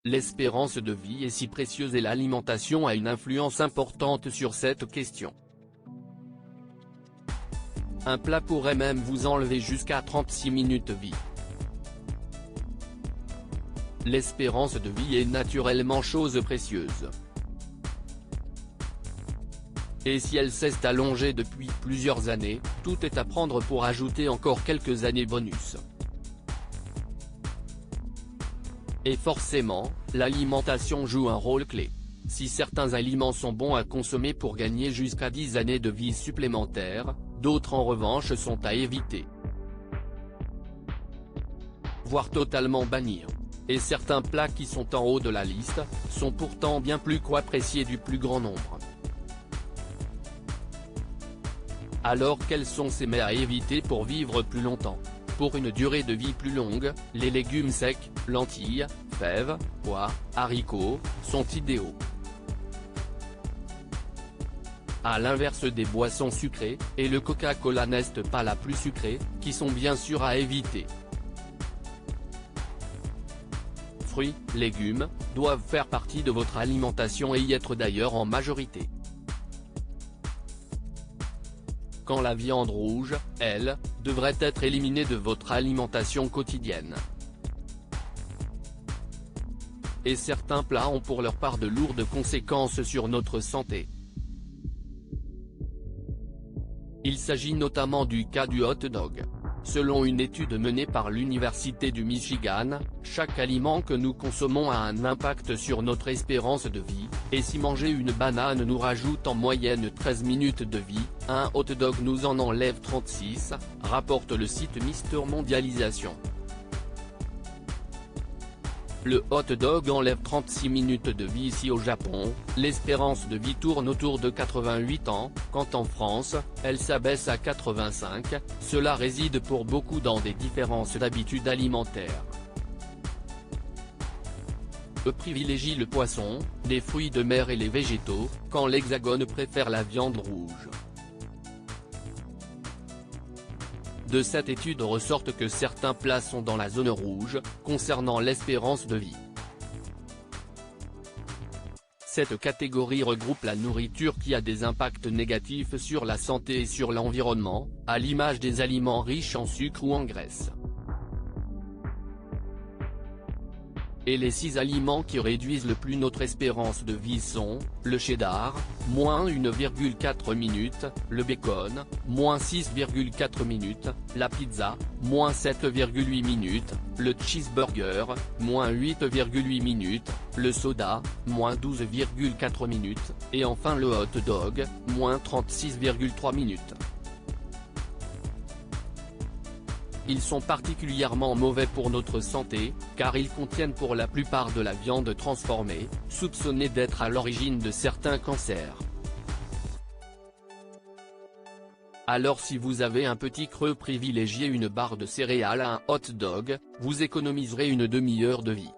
L'espérance de vie est si précieuse et l'alimentation a une influence importante sur cette question. Un plat pourrait même vous enlever jusqu'à 36 minutes de vie. L'espérance de vie est naturellement chose précieuse. Et si elle s'est allongée depuis plusieurs années, tout est à prendre pour ajouter encore quelques années bonus. Et forcément, l'alimentation joue un rôle clé. Si certains aliments sont bons à consommer pour gagner jusqu'à 10 années de vie supplémentaires, d'autres en revanche sont à éviter, voire totalement bannir. Et certains plats qui sont en haut de la liste, sont pourtant bien plus qu'appréciés du plus grand nombre. Alors quels sont ces mets à éviter pour vivre plus longtemps? Pour une durée de vie plus longue, les légumes secs, lentilles, fèves, pois, haricots, sont idéaux. À l'inverse des boissons sucrées, et le Coca-Cola n'est pas la plus sucrée, qui sont bien sûr à éviter. Fruits, légumes, doivent faire partie de votre alimentation et y être d'ailleurs en majorité. Quand la viande rouge, elle, devrait être éliminée de votre alimentation quotidienne. Et certains plats ont pour leur part de lourdes conséquences sur notre santé. Il s'agit notamment du cas du hot dog. Selon une étude menée par l'Université du Michigan, chaque aliment que nous consommons a un impact sur notre espérance de vie, et si manger une banane nous rajoute en moyenne 13 minutes de vie, un hot dog nous en enlève 36, rapporte le site Mister Mondialisation. Le hot dog enlève 36 minutes de vie ici au Japon, l'espérance de vie tourne autour de 88 ans, quand en France, elle s'abaisse à 85, cela réside pour beaucoup dans des différences d'habitudes alimentaires. Eux privilégient le poisson, les fruits de mer et les végétaux, quand l'Hexagone préfère la viande rouge. De cette étude ressortent que certains plats sont dans la zone rouge, concernant l'espérance de vie. Cette catégorie regroupe la nourriture qui a des impacts négatifs sur la santé et sur l'environnement, à l'image des aliments riches en sucre ou en graisse. Et les 6 aliments qui réduisent le plus notre espérance de vie sont, le cheddar, moins 1,4 minutes, le bacon, moins 6,4 minutes, la pizza, moins 7,8 minutes, le cheeseburger, moins 8,8 minutes, le soda, moins 12,4 minutes, et enfin le hot dog, moins 36,3 minutes. Ils sont particulièrement mauvais pour notre santé, car ils contiennent pour la plupart de la viande transformée, soupçonnée d'être à l'origine de certains cancers. Alors si vous avez un petit creux, privilégiez une barre de céréales à un hot dog, vous économiserez une demi-heure de vie.